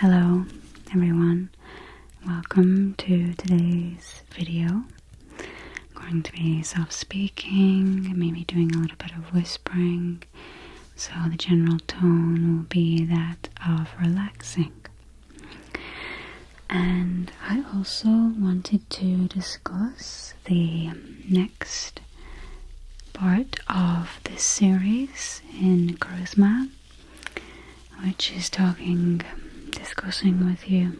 Hello everyone, welcome to today's video. I'm going to be self-speaking, maybe doing a little bit of whispering, so the general tone will be that of relaxing. And I also wanted to discuss the next part of this series in Charisma, which is discussing with you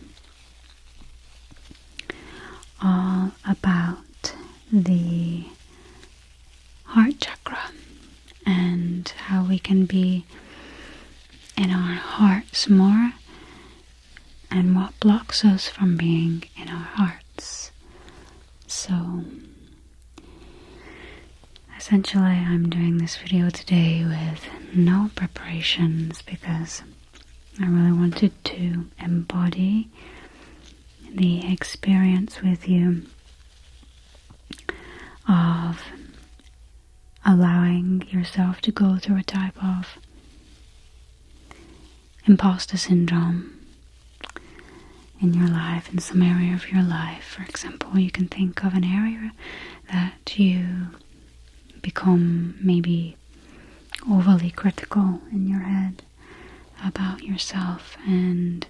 all about the heart chakra and how we can be in our hearts more and what blocks us from being in our hearts. So essentially I'm doing this video today with no preparations because I really wanted to embody the experience with you of allowing yourself to go through a type of imposter syndrome in your life, in some area of your life. For example, you can think of an area that you become maybe overly critical in your head about yourself and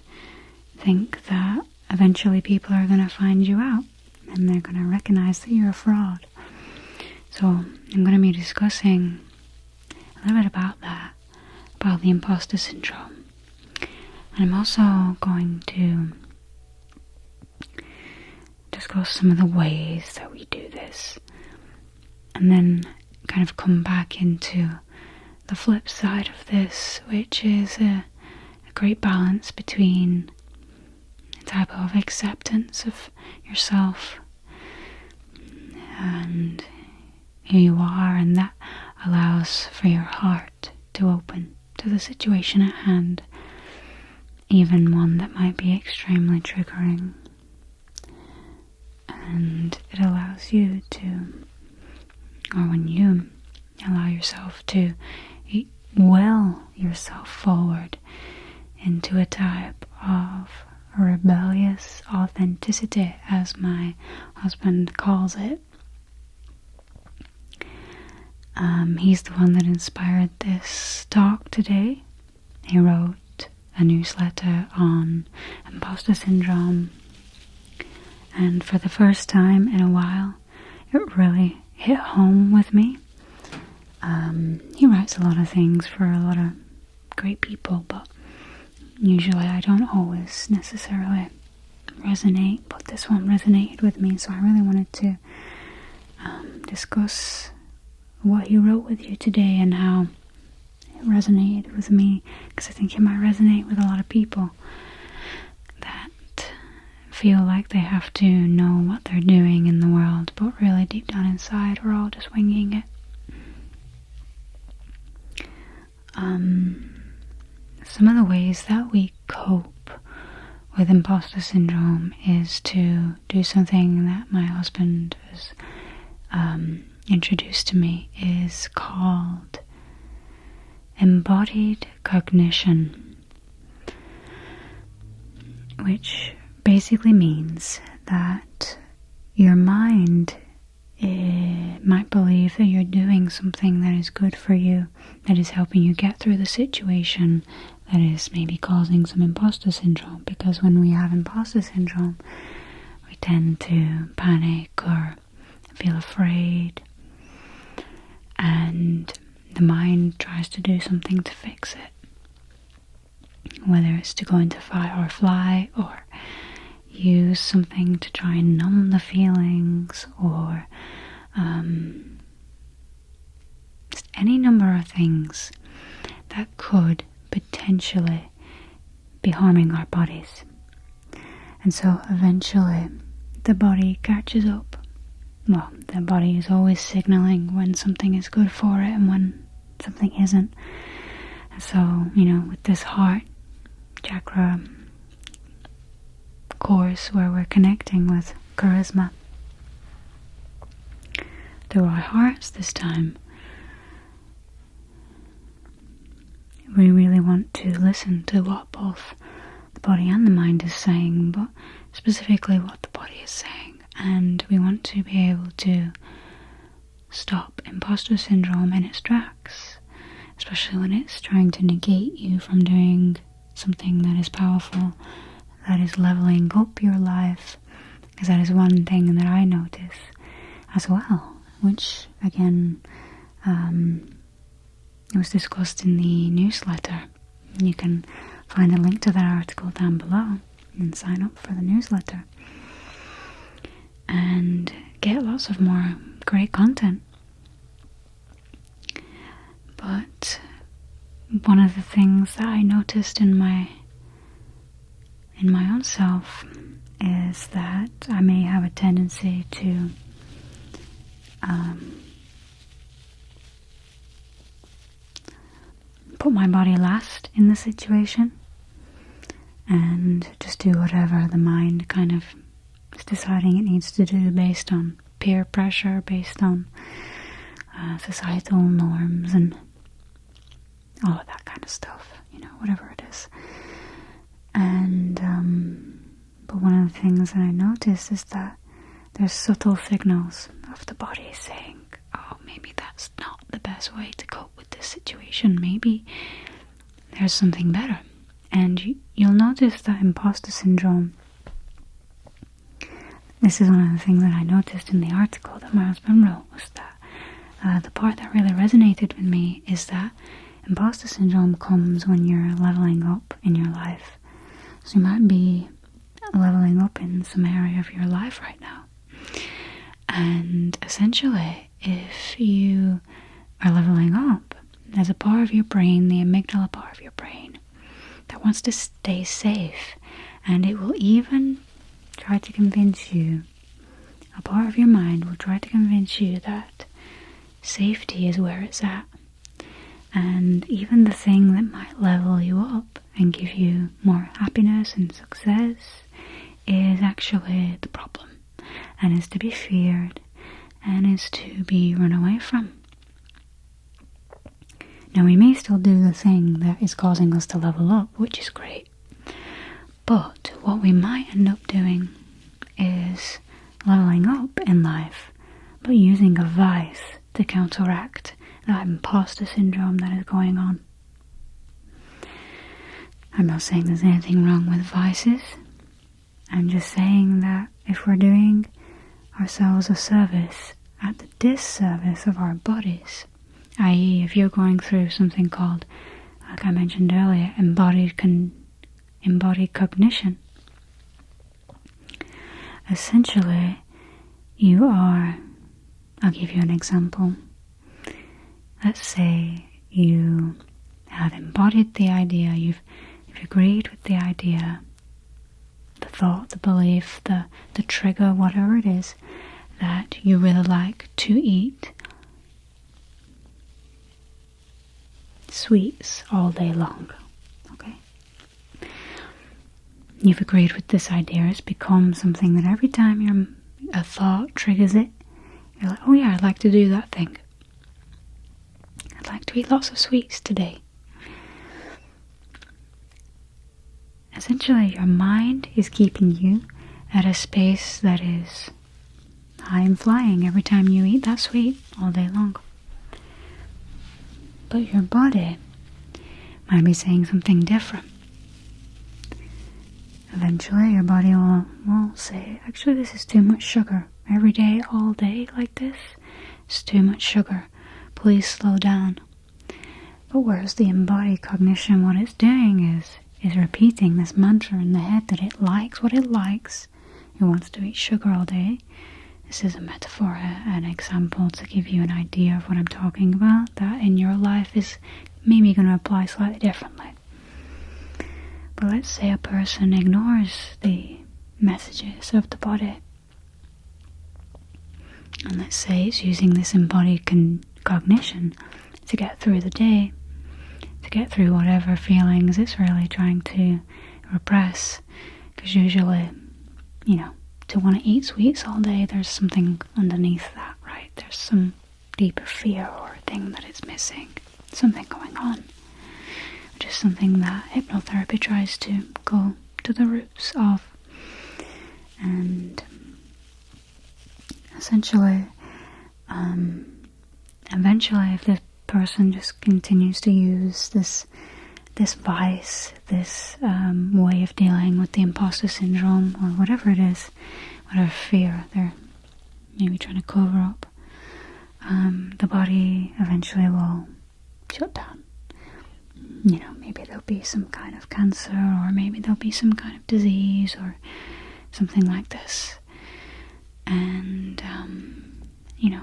think that eventually people are going to find you out and they're going to recognize that you're a fraud. So I'm going to be discussing a little bit about that, about the imposter syndrome. And I'm also going to discuss some of the ways that we do this, and then kind of come back into the flip side of this, which is a great balance between a type of acceptance of yourself and who you are, and that allows for your heart to open to the situation at hand, even one that might be extremely triggering. And it allows you to, or when you allow yourself to will yourself forward into a type of rebellious authenticity, as my husband calls it. He's the one that inspired this talk today. He wrote a newsletter on imposter syndrome, and for the first time in a while it really hit home with me. He writes a lot of things for a lot of great people, but usually I don't always necessarily resonate, but this one resonated with me, so I really wanted to discuss what he wrote with you today and how it resonated with me, because I think it might resonate with a lot of people that feel like they have to know what they're doing in the world, but really deep down inside we're all just winging it. Some of the ways that we cope with imposter syndrome is to do something that my husband has introduced to me, is called embodied cognition, which basically means that your mind might believe that you're doing something that is good for you, that is helping you get through the situation that is maybe causing some imposter syndrome. Because when we have imposter syndrome, we tend to panic or feel afraid, and the mind tries to do something to fix it, whether it's to go into fight or flight, or use something to try and numb the feelings, or just any number of things that could potentially be harming our bodies. And so eventually the body catches up. Well, the body is always signaling when something is good for it and when something isn't. And so, with this heart chakra course where we're connecting with charisma through our hearts this time, we really want to listen to what both the body and the mind is saying, but specifically what the body is saying. And we want to be able to stop imposter syndrome in its tracks, especially when it's trying to negate you from doing something that is powerful, that is leveling up your life, because that is one thing that I notice as well, which again it was discussed in the newsletter. You can find a link to that article down below and sign up for the newsletter and get lots of more great content. But one of the things that I noticed in my own self is that I may have a tendency to put my body last in the situation and just do whatever the mind kind of is deciding it needs to do based on peer pressure, based on societal norms and all of that kind of stuff, whatever it is. And but one of the things that I notice is that there's subtle signals of the body saying, oh, maybe that's not the best way to cope with this situation. Maybe there's something better. And you'll notice that imposter syndrome, this is one of the things that I noticed in the article that my husband wrote, was that the part that really resonated with me is that imposter syndrome comes when you're leveling up in your life. So you might be leveling up in some area of your life right now. And essentially, if you are leveling up, there's a part of your brain, the amygdala part of your brain, that wants to stay safe. And it will even try to convince you, a part of your mind will try to convince you that safety is where it's at. And even the thing that might level you up and give you more happiness and success is actually the problem, and is to be feared, and is to be run away from. Now, we may still do the thing that is causing us to level up, which is great, but what we might end up doing is leveling up in life, but using a vice to counteract that imposter syndrome that is going on. I'm not saying there's anything wrong with vices. I'm just saying that if we're doing ourselves a service at the disservice of our bodies, i.e. if you're going through something called, like I mentioned earlier, embodied cognition, essentially you are, I'll give you an example. Let's say you have embodied the idea, you've agreed with the idea, the thought, the belief, the trigger, whatever it is, that you really like to eat sweets all day long. Okay? You've agreed with this idea, it's become something that every time a thought triggers it, you're like, oh yeah, I'd like to do that thing. I'd like to eat lots of sweets today. Essentially, your mind is keeping you at a space that is high and flying every time you eat that sweet all day long. But your body might be saying something different. Eventually, your body will say, actually, this is too much sugar. Every day, all day like this, it's too much sugar. Please slow down. But whereas the embodied cognition, what it's doing is repeating this mantra in the head that it likes what it likes. It wants to eat sugar all day. This is a metaphor, an example to give you an idea of what I'm talking about, that in your life is maybe going to apply slightly differently. But let's say a person ignores the messages of the body. And let's say it's using this embodied cognition to get through the day, to get through whatever feelings it's really trying to repress. Because usually, to want to eat sweets all day, there's something underneath that, right? There's some deeper fear or thing that it's missing, something going on, which is something that hypnotherapy tries to go to the roots of. And essentially, eventually, if this person just continues to use this vice, this way of dealing with the imposter syndrome, or whatever it is, whatever fear they're maybe trying to cover up, the body eventually will shut down. Maybe there'll be some kind of cancer, or maybe there'll be some kind of disease, or something like this. And,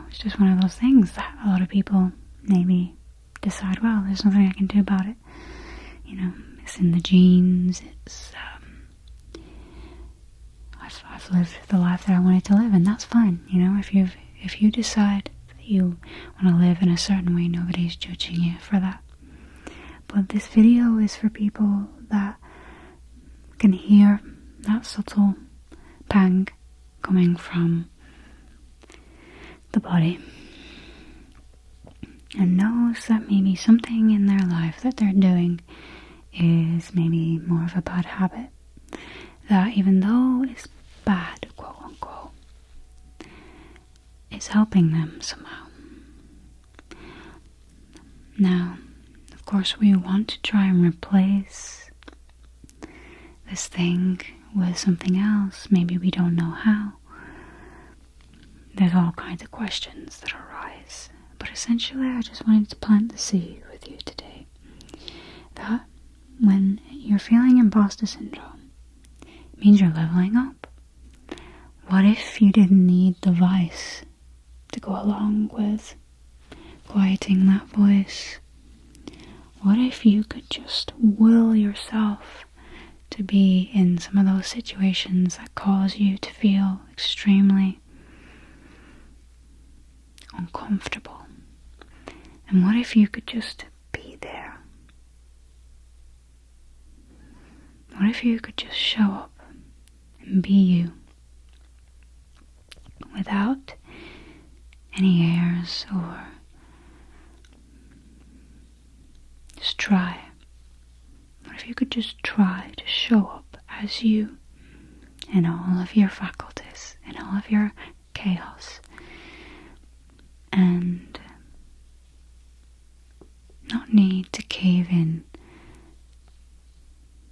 it's just one of those things that a lot of people maybe decide, well, there's nothing I can do about it. It's in the genes, it's, I've lived the life that I wanted to live, and that's fine. If you decide that you want to live in a certain way, nobody's judging you for that. But this video is for people that can hear that subtle pang coming from the body, and knows that maybe something in their life that they're doing is maybe more of a bad habit, that even though it's bad, quote unquote, it's helping them somehow. Now, of course, we want to try and replace this thing with something else. Maybe we don't know how. There's all kinds of questions that arise. But essentially, I just wanted to plant the seed with you today that when you're feeling imposter syndrome, it means you're leveling up. What if you didn't need the vice to go along with quieting that voice? What if you could just will yourself to be in some of those situations that cause you to feel extremely uncomfortable? And what if you could just be there? What if you could just show up and be you without any airs, or just try? What if you could just try to show up as you in all of your faculties, in all of your chaos, and not need to cave in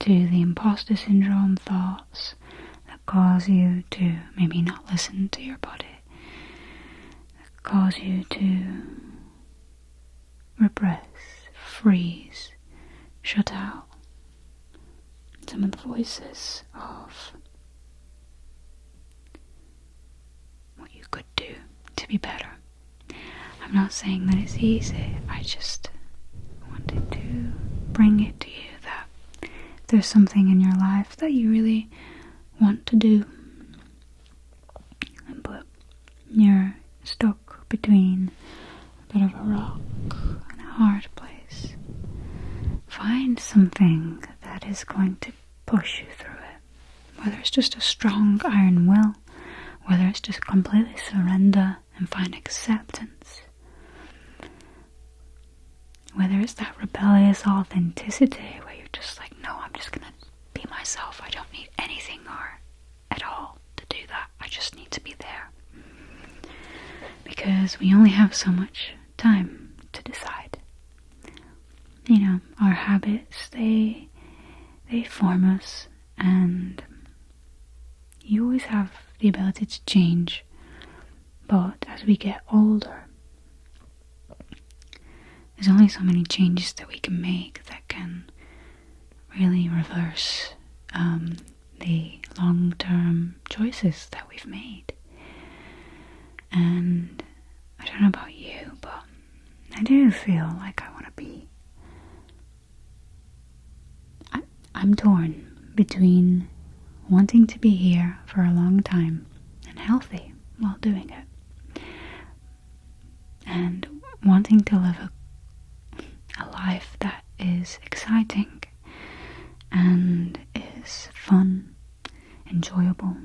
to the imposter syndrome thoughts that cause you to maybe not listen to your body, that cause you to repress, freeze, shut out some of the voices of what you could do to be better. I'm not saying that it's easy, I just wanted to bring it to you that if there's something in your life that you really want to do, but you're stuck between a bit of a rock and a hard place, find something that is going to push you through it. Whether it's just a strong iron will, whether it's just completely surrender and find acceptance, whether it's that rebellious authenticity where you're just like, no, I'm just gonna be myself, I don't need anything or at all to do that, I just need to be there. Because we only have so much time to decide. Our habits, they form us, and you always have the ability to change. But as we get older, there's only so many changes that we can make that can really reverse the long-term choices that we've made. And I don't know about you, but I do feel like I want to be. I'm torn between wanting to be here for a long time and healthy while doing it, and wanting to live a life that is exciting and is fun, enjoyable.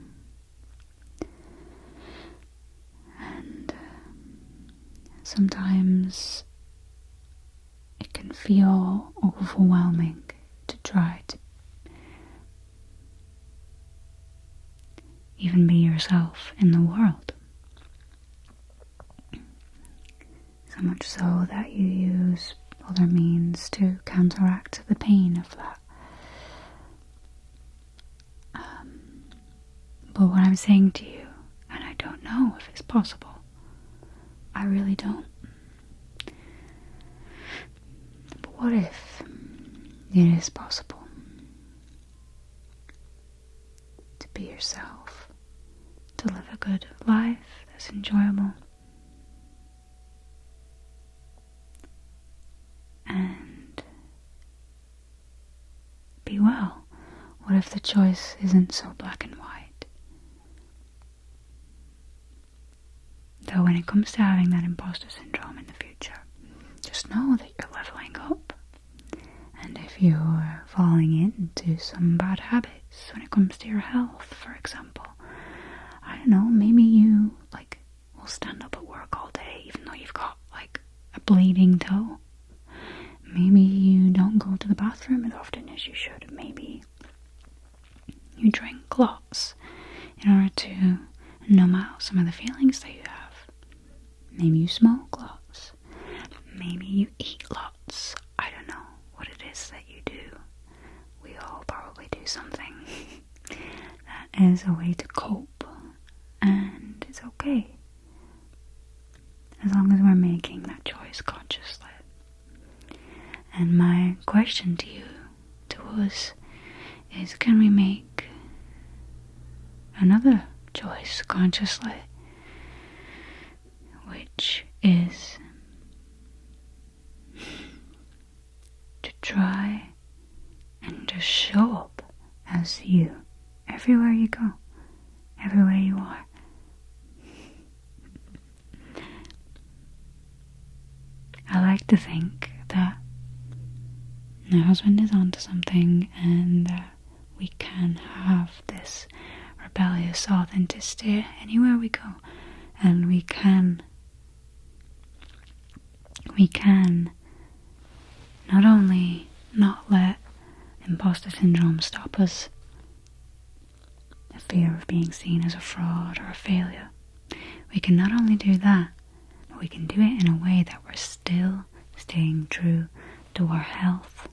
And sometimes it can feel overwhelming to try to even be yourself in the world. So much so that you use other means to counteract the pain of that. But what I'm saying to you, and I don't know if it's possible, I really don't. But what if it is possible to be yourself, to live a good life that's enjoyable, and be well? What if the choice isn't so black and white? Though when it comes to having that imposter syndrome in the future, just know that you're leveling up. And if you're falling into some bad habits when it comes to your health, for example, I don't know, maybe you will stand up at work all day even though you've got a bleeding toe. Maybe you don't go to the bathroom as often as you should. Maybe you drink lots in order to numb out some of the feelings that you have. Maybe you smoke lots. Maybe you eat lots. I don't know what it is that you do. We all probably do something that is a way to cope, and it's okay as long as we're making that choice consciously. And my question to you, to us, is can we make another choice consciously, which is to try and just show up as you everywhere you go, everywhere you are. I like to think that my husband is onto something, and that we can have this rebellious authenticity anywhere we go, and we can not only not let imposter syndrome stop us, the fear of being seen as a fraud or a failure. We can not only do that, but we can do it in a way that we're still staying true to our health.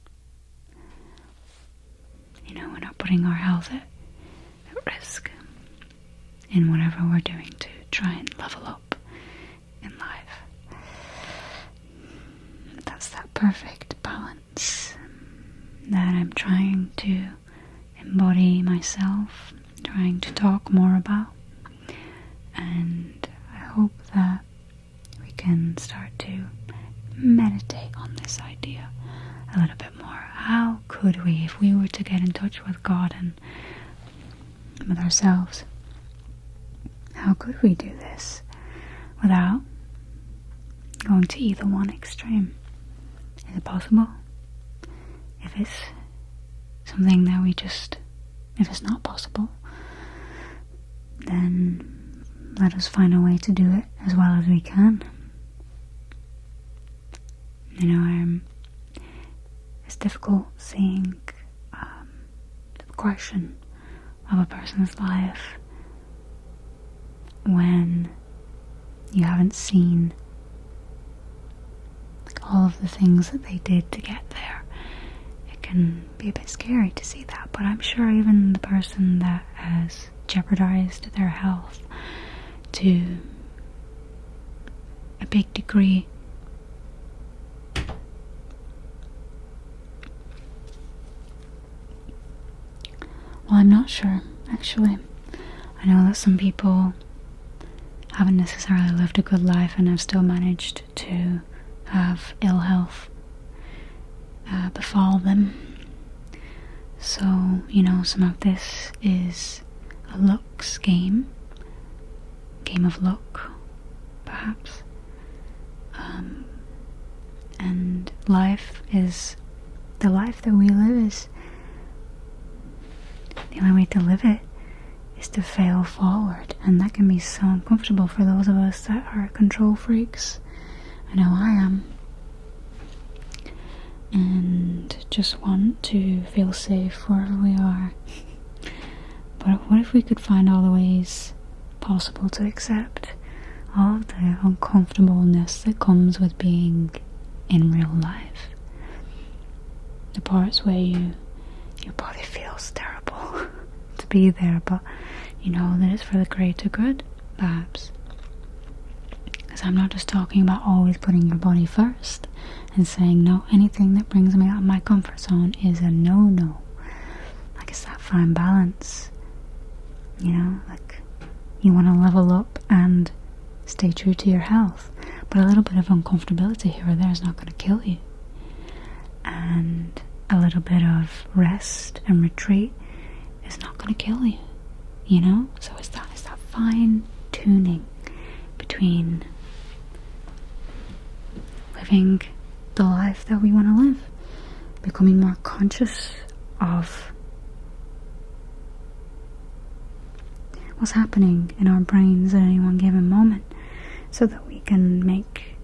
We're not putting our health at risk in whatever we're doing to try and level up in life. That's that perfect balance that I'm trying to embody myself, trying to talk more about, and I hope that we can start to meditate on this idea a little bit more. How could we, if we were to get in touch with God and with ourselves, how could we do this without going to either one extreme? Is it possible? If it's something that if it's not possible, then let us find a way to do it as well as we can. It's difficult seeing the progression of a person's life when you haven't seen all of the things that they did to get there. It can be a bit scary to see that, but I'm sure even the person that has jeopardized their health to a big degree well, I'm not sure, actually. I know that some people haven't necessarily lived a good life and have still managed to have ill health befall them. So, some of this is a looks game of luck, perhaps. And the life that we live is, the only way to live it is to fail forward, and that can be so uncomfortable for those of us that are control freaks. I know I am. And just want to feel safe wherever we are. But what if we could find all the ways possible to accept all of the uncomfortableness that comes with being in real life? The parts where your body feels terrible to be there, but you know that it's for the greater good, perhaps. Because I'm not just talking about always putting your body first and saying no, anything that brings me out of my comfort zone is a no-no. Like, it's that fine balance, you know, like you want to level up and stay true to your health, but a little bit of uncomfortability here or there is not going to kill you. And a little bit of rest and retreat is not going to kill you, you know? So it's that fine tuning between living the life that we want to live, becoming more conscious of what's happening in our brains at any one given moment, so that we can make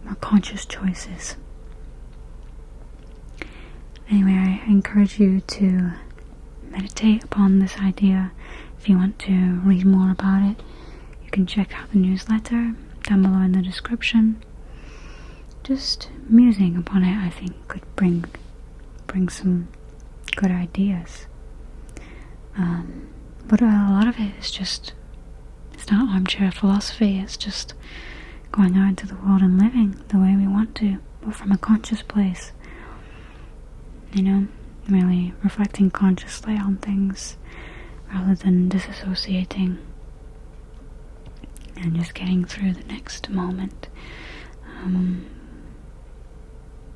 more conscious choices. Anyway, I encourage you to meditate upon this idea. If you want to read more about it, you can check out the newsletter down below in the description. Just musing upon it, I think, could bring some good ideas. But a lot of it is just, it's not armchair philosophy, it's just going out into the world and living the way we want to, but from a conscious place. You know, really reflecting consciously on things rather than disassociating and just getting through the next moment.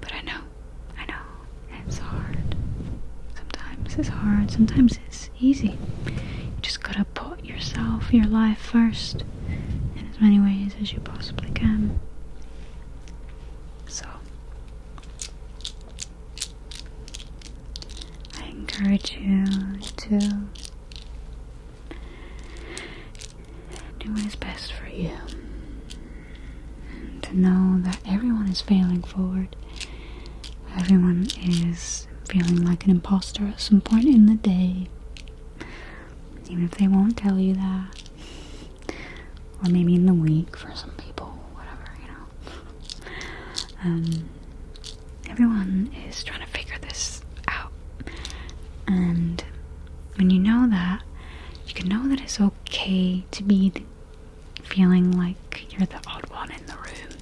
But I know, it's hard. Sometimes it's hard, sometimes it's easy. You just gotta put yourself, your life first in as many ways as you possibly can. So, I encourage you to do what is best for you. And to know that everyone is failing forward. Everyone is feeling like an imposter at some point in the day. Even if they won't tell you that. Or maybe in the week for some people, whatever, you know. Everyone is trying to figure this out. And when you know that, you can know that it's okay to be feeling like you're the odd one in the room.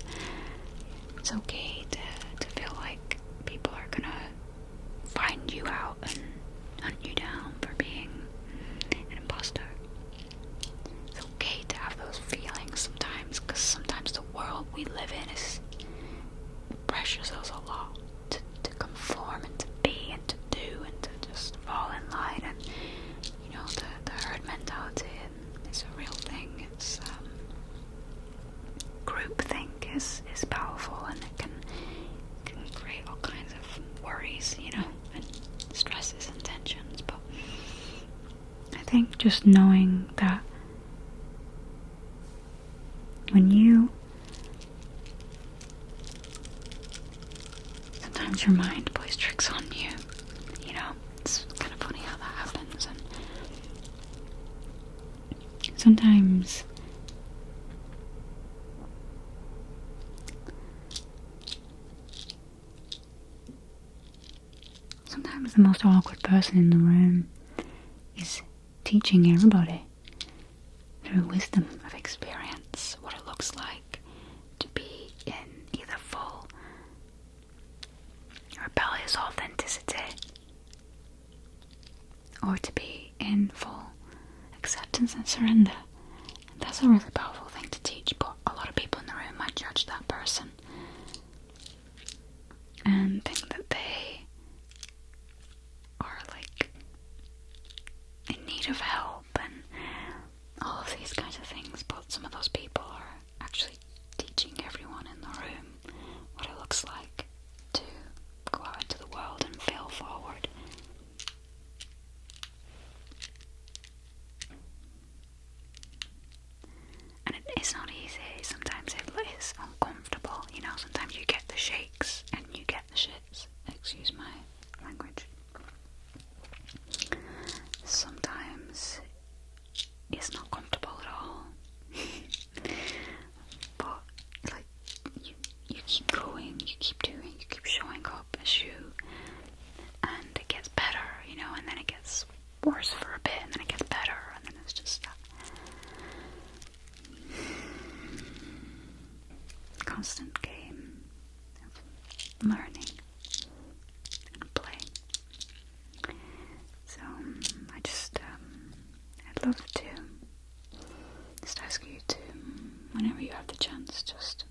It's okay to feel like people are gonna find you out and hunt you down for being an imposter. It's okay to have those feelings sometimes, because sometimes the world we live in pressures us a lot to conform and to be and to do and to just fall in line, and you know, the herd mentality, and it's a real thing. It's groupthink is powerful, and it can create all kinds of worries, you know, and stresses and tensions. But I think just knowing that when you, sometimes your mind plays tricks on you, you know, it's kind of funny how that happens. And sometimes the most awkward person in the room is teaching everybody through wisdom of experience what it looks like to be in either full rebellious authenticity or to be in full acceptance and surrender. And that's a really powerful thing to teach, but a lot of people in the room might judge that person and think that they are like in need of help and all of these kinds of things. But some of those people are actually teaching everyone in the room what it looks like to go out into the world and fail forward. And it is not easy. Sometimes it is uncomfortable, you know. Sometimes you get the shakes and you get the shits. Excuse my language. Sometimes whenever you have the chance, just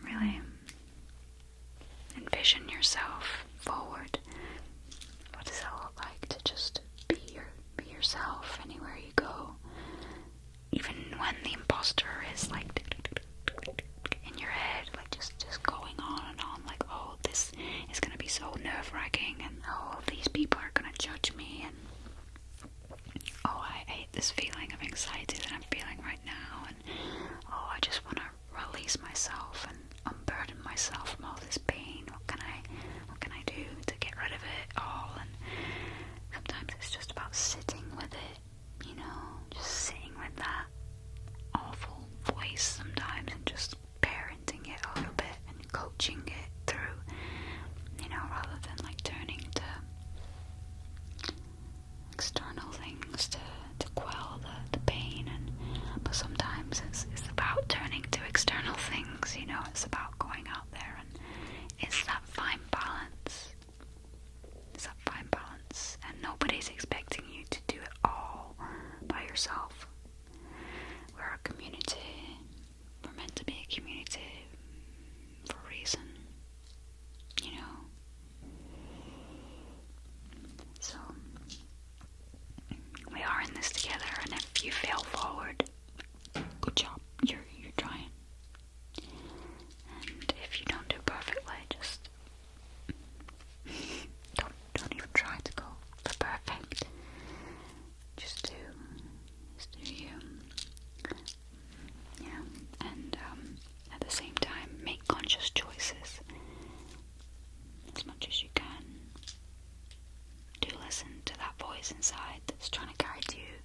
really envision yourself forward. What does it look like to just be yourself anywhere you go? Even when the imposter is like in your head, like just going on and on, like, oh, this is gonna be so nerve-wracking, and oh, these people are gonna judge me, and oh, I hate this feeling of anxiety that I'm feeling right now, and oh, I just want to release myself and unburden myself from all this pain. What can I do to get rid of it all? And sometimes it's just about sitting with it, just sitting with that awful voice sometimes, and just parenting it a little bit and coaching it through, rather than like turning to external things to quell the pain. But sometimes it's about turning to external things, it's about going out there, and it's that fine balance. And nobody's expecting you to do it all by yourself. We're a community. We're meant to be a community for a reason, So we are in this together, and if you fail forward, good job. You're trying. And if you don't do perfectly, just don't even try to go for perfect. Just do you. And at the same time, make conscious choices as much as you can. Do listen to that voice inside that's trying to guide you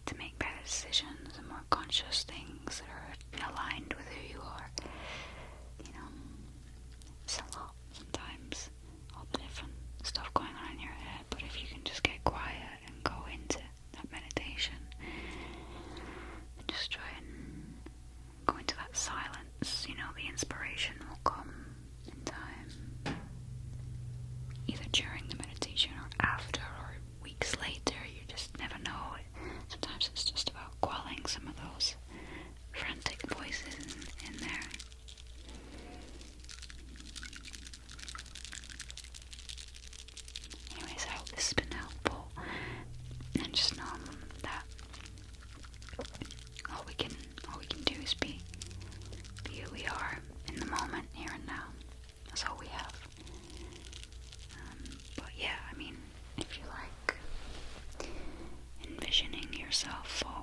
to make better decisions and more conscious things that are aligned with who you are. It's a lot sometimes, all the different stuff going on in your head, but if you can just get quiet and go into that meditation and just try and go into that silence, the inspiration will come in time, either during the meditation or after or weeks later. You just never know. Sometimes it's just about quelling some of those frantic voices in there. Anyways, I hope this has been helpful, and just know that all we can do is be who we are in the moment, here and now. That's all we have. But yeah, if you like envisioning yourself forward